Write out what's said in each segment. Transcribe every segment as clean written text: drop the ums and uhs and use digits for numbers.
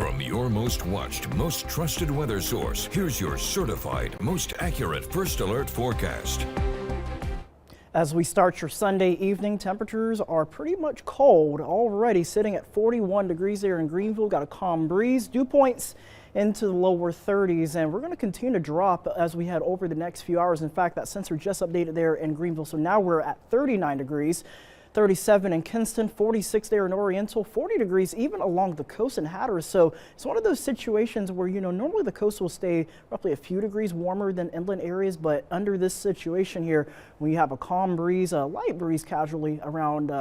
From your most watched, most trusted weather source, here's your certified, most accurate first alert forecast. As we start your Sunday evening, temperatures are pretty much cold already, sitting at 41 degrees there in Greenville. Got a calm breeze, dew points into the lower 30s, and we're going to continue to drop as we head over the next few hours. In fact, that sensor just updated there in Greenville, so now we're at 39 degrees. 37 in Kinston, 46 there in Oriental, 40 degrees even along the coast in Hatteras. So it's one of those situations where, you know, normally the coast will stay roughly a few degrees warmer than inland areas, but under this situation here, when you have a calm breeze, a light breeze casually around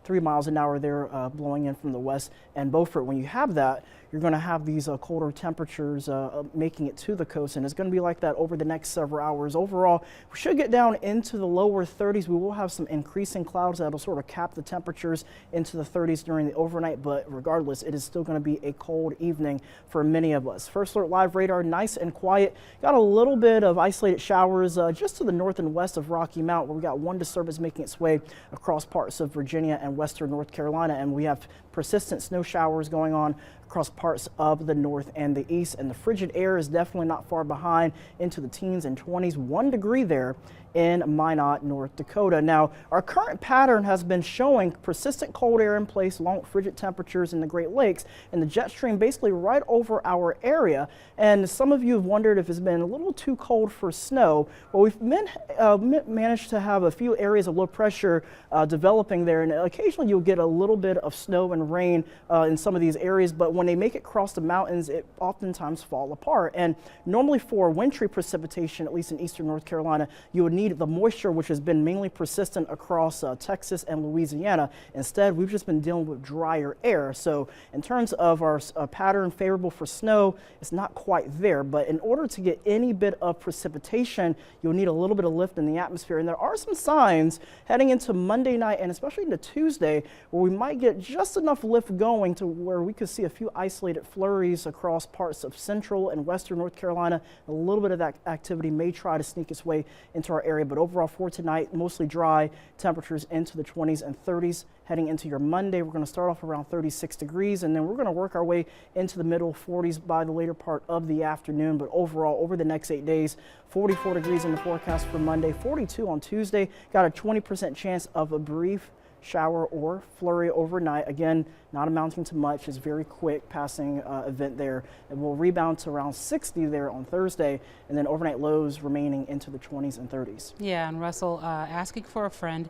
3 miles an hour there blowing in from the west and Beaufort, when you have that, you're going to have these colder temperatures making it to the coast, and it's going to be like that over the next several hours. Overall, we should get down into the lower 30s. We will have some increasing clouds that'll sort of cap the temperatures into the 30s during the overnight, but regardless, it is still going to be a cold evening for many of us. First Alert Live radar, nice and quiet. Got a little bit of isolated showers just to the north and west of Rocky Mount, where we got one disturbance making its way across parts of Virginia and western North Carolina, and we have persistent snow showers going on across parts of the north and the east, and the frigid air is definitely not far behind into the teens and 20s, 1 degree there in Minot, North Dakota. Now, our current pattern has been showing persistent cold air in place along with frigid temperatures in the Great Lakes and the jet stream basically right over our area. And some of you have wondered if it's been a little too cold for snow. Well, we've managed to have a few areas of low pressure developing there, and occasionally you'll get a little bit of snow and rain in some of these areas, but when they make it across the mountains, it oftentimes fall apart. And normally for wintry precipitation, at least in eastern North Carolina, you would need the moisture, which has been mainly persistent across Texas and Louisiana. Instead, we've just been dealing with drier air. So in terms of our pattern favorable for snow, it's not quite there. But in order to get any bit of precipitation, you'll need a little bit of lift in the atmosphere. And there are some signs heading into Monday night and especially into Tuesday where we might get just enough lift going to where we could see a few isolated flurries across parts of central and western North Carolina. A little bit of that activity may try to sneak its way into our area, but overall for tonight, mostly dry, temperatures into the 20s and 30s. Heading into your Monday, we're going to start off around 36 degrees, and then we're going to work our way into the middle 40s by the later part of the afternoon. But overall, over the next 8 days, 44 degrees in the forecast for Monday, 42 on Tuesday. Got a 20% chance of a brief shower or flurry overnight. Again, not amounting to much. It's very quick passing event there. It will rebound to around 60 there on Thursday, and then overnight lows remaining into the 20s and 30s. Yeah, and Russell, asking for a friend,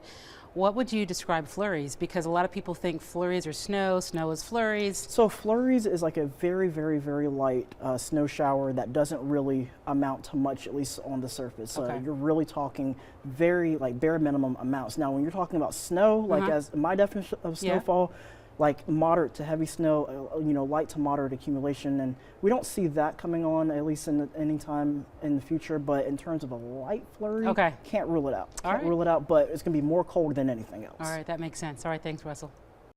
what would you describe flurries? Because a lot of people think flurries are snow, snow is flurries. So flurries is like a very, very, very light snow shower that doesn't really amount to much, at least on the surface. Okay. You're really talking very like bare minimum amounts. Now, when you're talking about snow, like as my definition of snowfall, like moderate to heavy snow, you know, light to moderate accumulation, and we don't see that coming on at least in any time in the future. But in terms of a light flurry, can't rule it out. Can't rule it out, but it's going to be more cold than anything else. All right, that makes sense. All right, thanks, Russell.